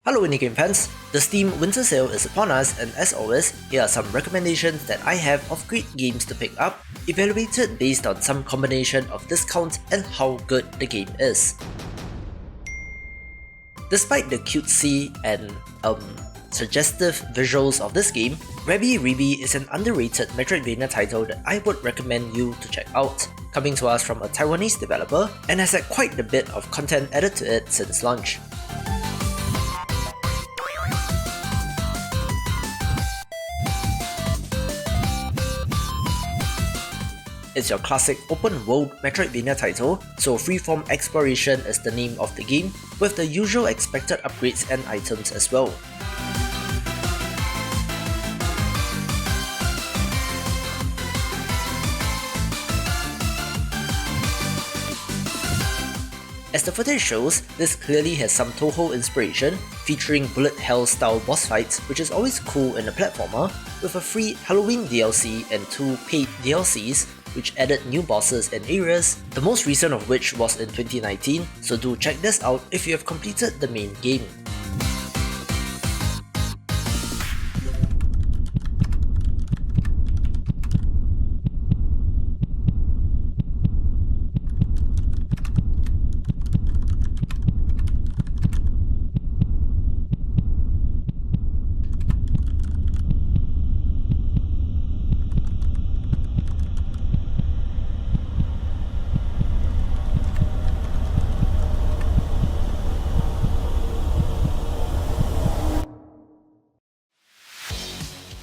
Hello indie game fans, the Steam Winter Sale is upon us and as always, here are some recommendations that I have of great games to pick up, evaluated based on some combination of discounts and how good the game is. Despite the cutesy and suggestive visuals of this game, Rabi-Ribi is an underrated Metroidvania title that I would recommend you to check out, coming to us from a Taiwanese developer and has had quite a bit of content added to it since launch. It's your classic open-world Metroidvania title, so freeform exploration is the name of the game, with the usual expected upgrades and items as well. As the footage shows, this clearly has some Toho inspiration, featuring bullet hell style boss fights, which is always cool in a platformer, with a free Halloween DLC and 2 paid DLCs, which added new bosses and areas, the most recent of which was in 2019, so do check this out if you have completed the main game.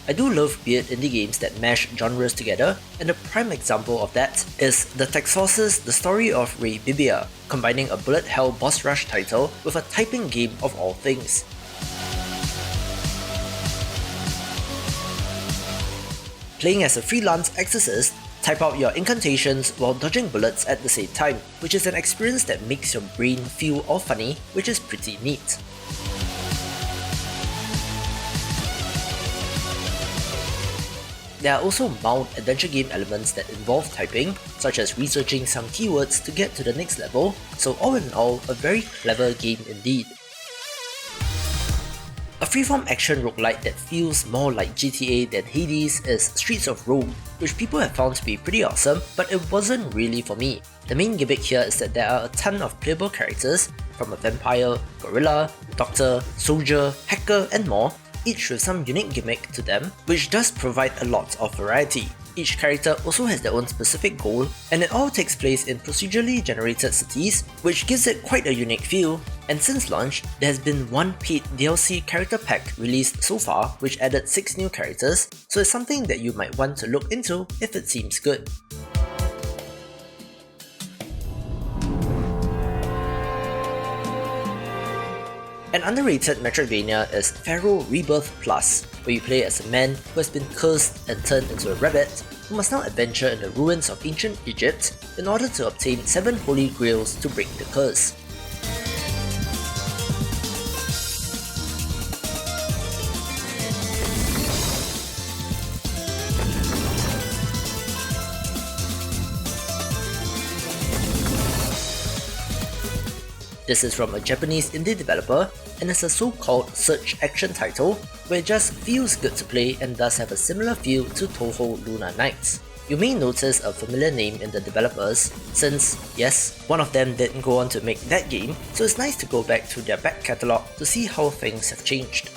I do love weird indie games that mash genres together, and a prime example of that is the Textorcist The Story of Bibbia, combining a bullet hell boss rush title with a typing game of all things. Playing as a freelance exorcist, type out your incantations while dodging bullets at the same time, which is an experience that makes your brain feel all funny, which is pretty neat. There are also mild adventure game elements that involve typing, such as researching some keywords to get to the next level, so all in all, a very clever game indeed. A freeform action roguelite that feels more like GTA than Hades is Streets of Rome, which people have found to be pretty awesome, but it wasn't really for me. The main gimmick here is that there are a ton of playable characters, from a vampire, gorilla, doctor, soldier, hacker, and more, each with some unique gimmick to them, which does provide a lot of variety. Each character also has their own specific goal, and it all takes place in procedurally generated cities, which gives it quite a unique feel. And since launch, there has been one paid DLC character pack released so far, which added 6 new characters, so it's something that you might want to look into if it seems good. An underrated Metroidvania is Pharaoh Rebirth Plus, where you play as a man who has been cursed and turned into a rabbit, who must now adventure in the ruins of ancient Egypt in order to obtain 7 holy grails to break the curse. This is from a Japanese indie developer and is a so-called search action title where it just feels good to play and does have a similar feel to Toho Luna Nights. You may notice a familiar name in the developers since, yes, one of them didn't go on to make that game, so it's nice to go back to their back catalogue to see how things have changed.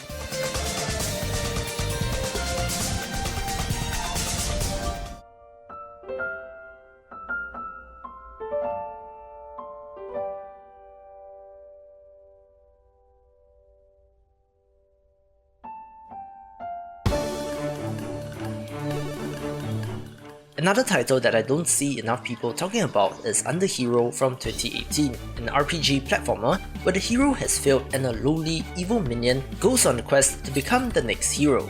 Another title that I don't see enough people talking about is UnderHero from 2018, an RPG platformer where the hero has failed and a lowly, evil minion goes on a quest to become the next hero.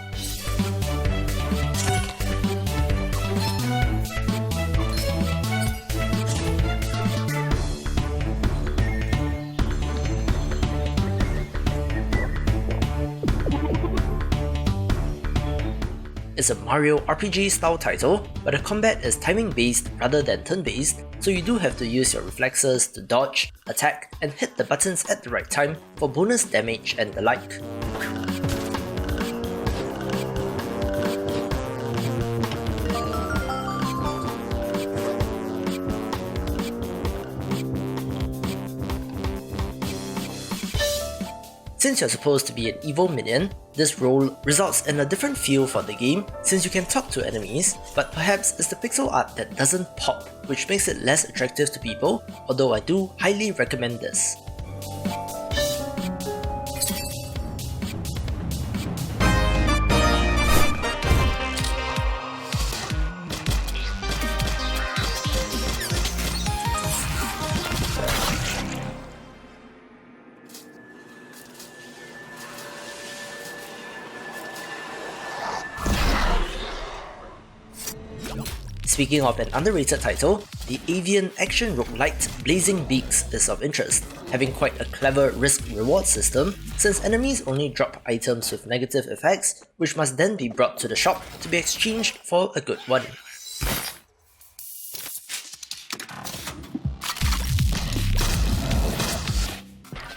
It's a Mario RPG style title, but the combat is timing based rather than turn based, so you do have to use your reflexes to dodge, attack, and hit the buttons at the right time for bonus damage and the like. Since you're supposed to be an evil minion, this role results in a different feel for the game since you can talk to enemies, but perhaps it's the pixel art that doesn't pop, which makes it less attractive to people, although I do highly recommend this. Speaking of an underrated title, the avian action roguelite Blazing Beaks is of interest, having quite a clever risk-reward system since enemies only drop items with negative effects, which must then be brought to the shop to be exchanged for a good one.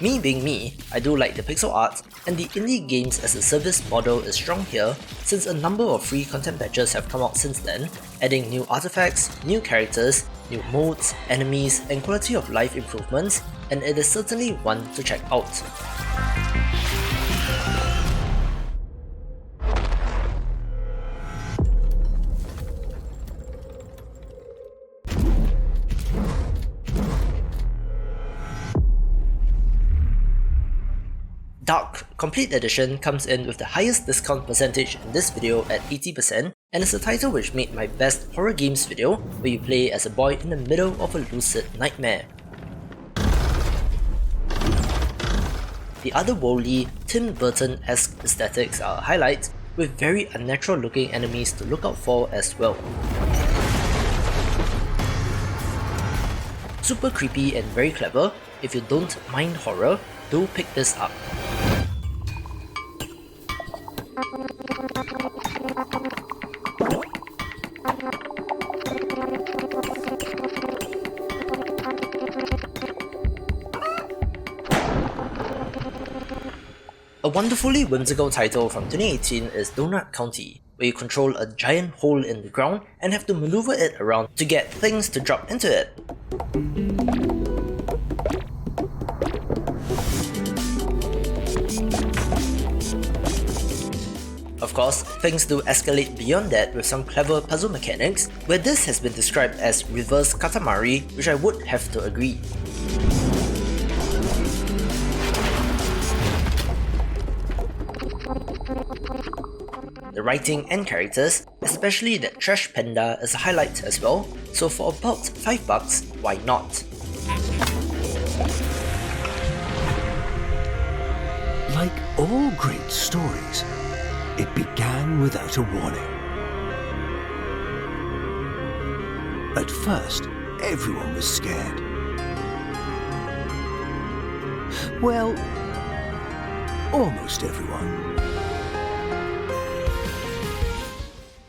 Me being me, I do like the pixel art, and the indie games as a service model is strong here since a number of free content patches have come out since then, adding new artifacts, new characters, new modes, enemies, and quality of life improvements, and it is certainly one to check out. DARQ Complete Edition comes in with the highest discount percentage in this video at 80%, and is a title which made my best horror games video, where you play as a boy in the middle of a lucid nightmare. The otherworldly, Tim Burton-esque aesthetics are a highlight, with very unnatural looking enemies to look out for as well. Super creepy and very clever. If you don't mind horror, do pick this up. A wonderfully whimsical title from 2018 is Donut County, where you control a giant hole in the ground and have to maneuver it around to get things to drop into it. Of course, things do escalate beyond that with some clever puzzle mechanics, where this has been described as reverse Katamari, which I would have to agree. The writing and characters, especially that Trash Panda, is a highlight as well, so for about $5, why not? Like all great stories, it began without a warning. At first, everyone was scared. Well, almost everyone.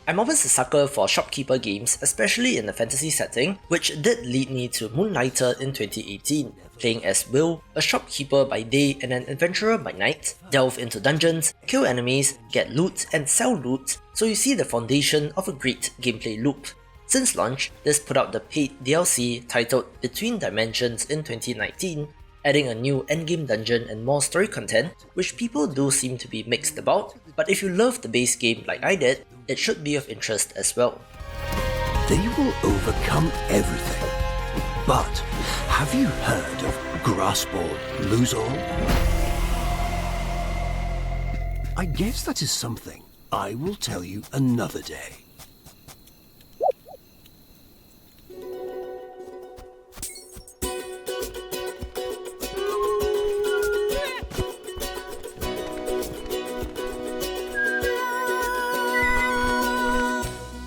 I'm always a sucker for shopkeeper games, especially in a fantasy setting, which did lead me to Moonlighter in 2018, playing as Will, a shopkeeper by day and an adventurer by night, delve into dungeons, kill enemies, get loot and sell loot, so you see the foundation of a great gameplay loop. Since launch, this put out the paid DLC titled Between Dimensions in 2019, adding a new endgame dungeon and more story content, which people do seem to be mixed about, but if you love the base game like I did, it should be of interest as well. They will overcome everything. But have you heard of Grasp All, Lose All? I guess that is something I will tell you another day.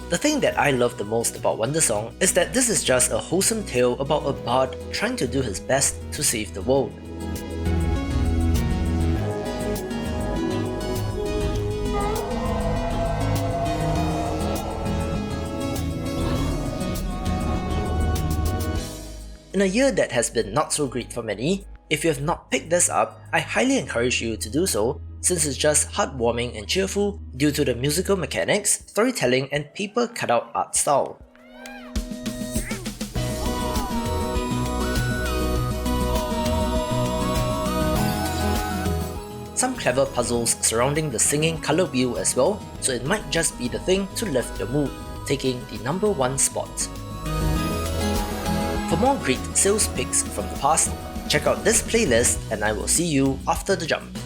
The thing that I love the most about Wondersong is that this is just a wholesome tale about a bard trying to do his best to save the world. In a year that has been not so great for many, if you have not picked this up, I highly encourage you to do so, since it's just heartwarming and cheerful due to the musical mechanics, storytelling and paper cutout art style. Some clever puzzles surrounding the singing colour wheel as well, so it might just be the thing to lift your mood, taking the number 1 spot. For more great sales picks from the past, check out this playlist and I will see you after the jump.